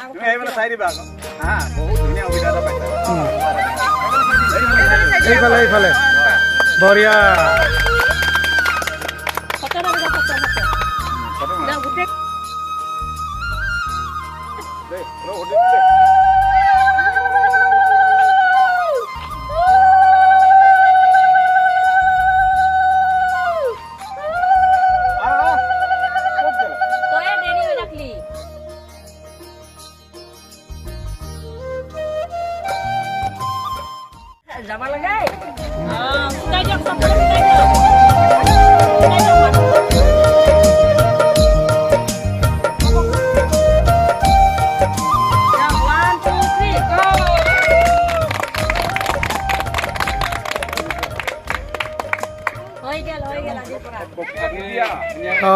তুমি এইফালে চাই দিবা আকৌ হা বহুত ধুনীয়া সুবিধা এটা পাইছা এইফালে এইফালে বঢ়িয়া যাব লাগে ফুটাই দিয়ক চব ফুটাই দিয়ক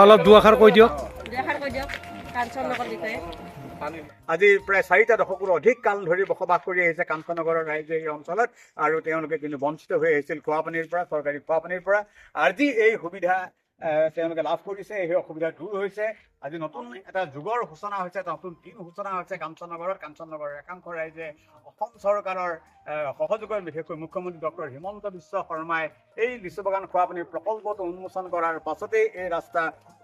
অলপ দুআষাৰ কৈ দিয়ক আজি প্ৰায় 4টা দশকৰ অধিক কাল ধৰি বসবাস কৰি আহিছে কাঞ্চননগৰৰ ৰাইজে এই অঞ্চলত আৰু তেওঁলোকে কিন্তু বঞ্চিত হৈ আহিছিল খোৱাপানীৰ পৰা চৰকাৰী খোৱাপানীৰ পৰা আজি এই সুবিধা তেওঁলোকে লাভ কৰিছে সেই অসুবিধা দূৰ হৈছে আজি নতুন এটা যুগৰ সূচনা হৈছে নতুন দিন সূচনা হৈছে কাঞ্চননগৰৰ একাংশ ৰাইজে অসম চৰকাৰৰ সহযোগত বিশেষকৈ মুখ্যমন্ত্ৰী ডক্টৰ হিমন্ত বিশ্ব শৰ্মাই এই লিচুবাগান খোৱাপানীৰ প্ৰকল্পটো উন্মোচন কৰাৰ পাছতেই এই ৰাস্তা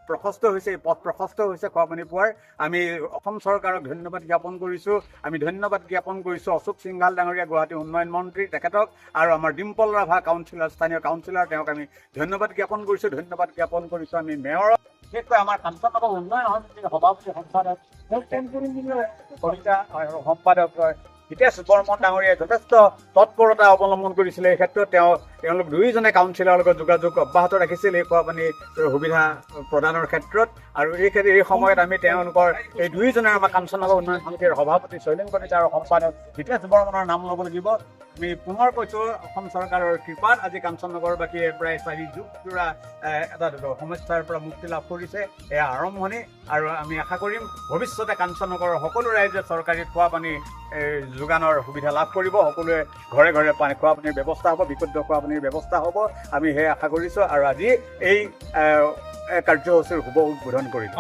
প্ৰশস্ত হৈছে এই পথ প্ৰশস্ত হৈছে খোৱাপানী পোৱাৰ আমি অসম চৰকাৰক ধন্যবাদ জ্ঞাপন কৰিছোঁ আমি ধন্যবাদ জ্ঞাপন কৰিছোঁ অশোক সিংঘাল ডাঙৰীয়া গুৱাহাটী উন্নয়ন মন্ত্ৰী তেখেতক আৰু আমাৰ ডিম্পল ৰাভা কাউন্সিলৰ স্থানীয় কাউন্সিলৰ তেওঁক আমি ধন্যবাদ জ্ঞাপন কৰিছোঁ আমি মেয়ৰক বিশেষকৈ আমাৰ কাঞ্চননগৰ উন্নয়ন সমিতিৰ সভাপতি সম্পাদক কবিতা আৰু সম্পাদক হিতেশ বৰ্মন ডাঙৰীয়াই যথেষ্ট তৎপৰতা অৱলম্বন কৰিছিলে এই ক্ষেত্ৰত তেওঁলোক দুয়োজনে কাউন্সিলৰ লগত যোগাযোগ অব্যাহত ৰাখিছিল এই খোৱাপানীৰ সুবিধা প্ৰদানৰ ক্ষেত্ৰত আৰু এই সময়ত আমি তেওঁলোকৰ এই দুয়োজনে আমাৰ কাঞ্চননগৰ উন্নয়ন সমিতিৰ সভাপতি শৈলেন কলিতা আৰু সম্পাদক হিতেশ বৰ্মনৰ নাম ল'ব লাগিব আমি পুনৰ কৈছোঁ অসম চৰকাৰৰ কৃপাত আজি কাঞ্চননগৰবাসীয়ে প্ৰায় 4 যুগজোৰা এটা সমস্যাৰ পৰা মুক্তি লাভ কৰিছে এয়া আৰম্ভণি আৰু আমি আশা কৰিম ভৱিষ্যতে কাঞ্চননগৰৰ সকলো ৰাইজে চৰকাৰী খোৱাপানী যোগানৰ সুবিধা লাভ কৰিব সকলোৱে ঘৰে ঘৰে খোৱাপানীৰ ব্যৱস্থা হ'ব বিশুদ্ধ খোৱাপানীৰ ব্যৱস্থা হ'ব আমি সেই আশা কৰিছোঁ আৰু আজি এই কাৰ্যসূচীৰ শুভ উদ্বোধন কৰিলোঁ।